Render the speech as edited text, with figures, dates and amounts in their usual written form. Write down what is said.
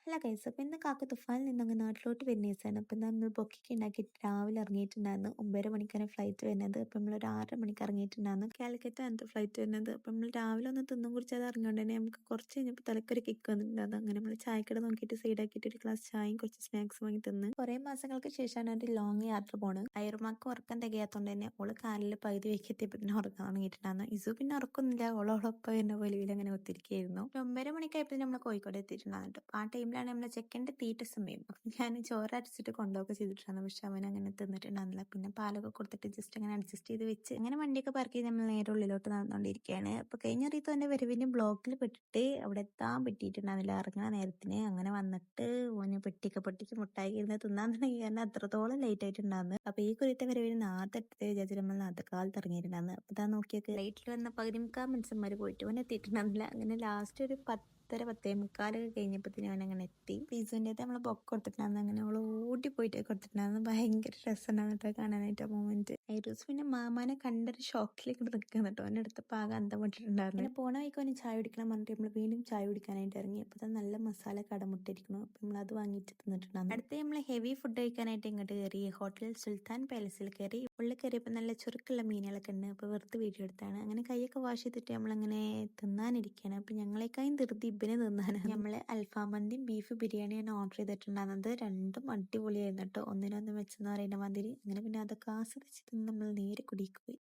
അല്ല ഗൈസ്, അപ്പൊ ഇന്ന് കാക്ക തുഫാനിൽ നിന്ന് അങ്ങ് നാട്ടിലോട്ട് വരുന്ന ദിവസമാണ്. അപ്പൊ നമ്മൾ ബൊക്കൊക്കെ ഉണ്ടാക്കിയിട്ട് രാവിലെ ഇറങ്ങിയിട്ടുണ്ടായിരുന്നു. 9:30 ഫ്ലൈറ്റ് വരുന്നത്. അപ്പൊ നമ്മൾ ഒരു 6:30 ഇറങ്ങിയിട്ടുണ്ടായിരുന്നു. കാലിക്കറ്റ് ആണ് ഫ്ലൈറ്റ് വരുന്നത്. അപ്പൊ നമ്മൾ രാവിലെ ഒന്ന് തിന്നും കുടിച്ചത് ഇറങ്ങിയോണ്ട് തന്നെ നമുക്ക് കുറച്ച് കഴിഞ്ഞപ്പോൾ തലക്കൊരു കിക്ക് വന്നിട്ടുണ്ടായിരുന്നു. അങ്ങനെ നമ്മൾ ചായക്കട നോക്കിയിട്ട് സൈഡാക്കിയിട്ട് ഒരു ഗ്ലാസ് ചായയും കുറച്ച് സ്നാക്സ് വാങ്ങി തിന്ന് കുറെ മാസങ്ങൾക്ക് ശേഷമാണ് ഒരു ലോങ് യാത്ര പോണത്. അയർമാക്ക് ഉറക്കം തികയാത്തോണ്ട് തന്നെ ഓള് കാലിൽ പകുതി വയ്ക്കെത്തിയപ്പോൾ പിന്നെ ഉറക്കം തുടങ്ങിയിട്ടുണ്ടായിരുന്നു. ഇസു പിന്നെ ഉറക്കൊന്നുമില്ല, ഓളോളൊപ്പം എന്നെ വലിവിൽ അങ്ങനെ ഒത്തിരിക്കുകയായിരുന്നു. 9:30 നമ്മൾ കോഴിക്കോട് എത്തിയിട്ടുണ്ടായിരുന്നു. അപ്പൊ ആ ടൈമിലാണ് നമ്മളെ ചെക്കൻ്റെ തീറ്റ സമയം. അപ്പൊ ഞാൻ ചോറ് അരച്ചിട്ട് കൊണ്ടുപോകുക ചെയ്തിട്ടാണ്. പക്ഷെ അവൻ അങ്ങനെ തിന്നിട്ടുണ്ടായിരുന്നില്ല. പിന്നെ പാലൊക്കെ കൊടുത്തിട്ട് ജസ്റ്റ് അങ്ങനെ അഡ്ജസ്റ്റ് ചെയ്ത് വെച്ച് അങ്ങനെ വണ്ടിയൊക്കെ പാർക്ക് ചെയ്ത് നമ്മൾ നേരെ ഉള്ളിലോട്ട് നടന്നുകൊണ്ടിരിക്കുകയാണ്. അപ്പൊ കഴിഞ്ഞ അറിയത്ത് തന്നെ വരവിന്റെ ബ്ലോക്കിൽ പെട്ടിട്ട് അവിടെ എത്താൻ പറ്റിയിട്ടുണ്ടായിരുന്നില്ല ഇറങ്ങാൻ നേരത്തിന്. അങ്ങനെ വന്നിട്ട് ഓന് പെട്ടിക്ക് മുട്ടായി ഇരുന്ന് തിന്നാൻ തുടങ്ങി. കാരണം അത്രത്തോളം ലേറ്റ് ആയിട്ടുണ്ടായിരുന്നു. അപ്പൊ ഈ കുറിയത്തെ വരവിന് നാത്തെടുത്ത് വിചാരിച്ചിട്ട് നമ്മൾ നാത്തക്കാലത്ത് ഇറങ്ങിയിട്ടുണ്ടായിരുന്നു. അപ്പൊ ഇതാ നോക്കിയൊക്കെ ലൈറ്റിൽ വന്ന 15 മനുഷ്യന്മാര് പോയിട്ട് ഓൻ എത്തിയിട്ടുണ്ടായിരുന്നില്ല. അങ്ങനെ ലാസ്റ്റ് ഒരു 10:30 കഴിഞ്ഞപ്പോഴത്തേനും അവൻ അങ്ങനെ എത്തി. പിസുവിൻ്റെ നമ്മള് ബൊക്കെ കൊടുത്തിട്ടുണ്ടായിരുന്നു. അങ്ങനെ അവള് ഓടി പോയിട്ട് കൊടുത്തിട്ടുണ്ടായിരുന്നു. ഭയങ്കര രസമുണ്ടായിരുന്നു കേട്ടോ കാണാനായിട്ട് ആ മൊമെന്റ്. ഐറൂസ് പിന്നെ മാമാനെ കണ്ടൊരു ഷോക്കിലേക്ക് നിൽക്കുന്നു കേട്ടോ. അവൻ്റെ അടുത്ത് പാകം അന്തം വിട്ടിട്ടുണ്ടായിരുന്നു. പിന്നെ പോണ വഴിക്ക് അവന് ചായ കുടിക്കണം പറഞ്ഞിട്ട് നമ്മൾ വീണ്ടും ചായ കുടിക്കാനായിട്ട് ഇറങ്ങി. അപ്പോൾ നല്ല മസാല കടമുട്ടിരിക്കണം. അപ്പോൾ നമ്മൾ അത് വാങ്ങിയിട്ട് തിന്നിട്ടുണ്ടായിരുന്നു. അടുത്ത് നമ്മൾ ഹെവി ഫുഡ് കഴിക്കാനായിട്ട് ഇങ്ങോട്ട് കയറി. ഹോട്ടൽ സുൽത്താൻ പാലസിൽ കയറി. ഉള്ളിൽ കയറിയപ്പോൾ നല്ല ചുരുക്കുള്ള മീനുകളൊക്കെ ഉണ്ട്. അപ്പോൾ വെറുതെ വീഡിയോ എടുത്താണ്. അങ്ങനെ കൈയൊക്കെ വാഷ് ചെയ്തിട്ട് നമ്മളങ്ങനെ തിന്നാനിരിക്കുകയാണ്. അപ്പോൾ ഞങ്ങളെക്കായും ധൃതി ഇബിന് തിന്നാനാണ്. നമ്മള് അൽഫാം മന്തിയും ബീഫ് ബിരിയാണിയാണ് ഓർഡർ ചെയ്തിട്ടുണ്ടായിരുന്നത്. രണ്ടും അടിപൊളിയായിരുന്നു കേട്ടോ. ഒന്നിനൊന്നും വെച്ചെന്ന് പറയുന്ന മാതിരി. അങ്ങനെ പിന്നെ അതൊക്കെ ആസ്വദിച്ച് തിന്ന് നമ്മൾ നേരെ കുടിക്ക് പോയി.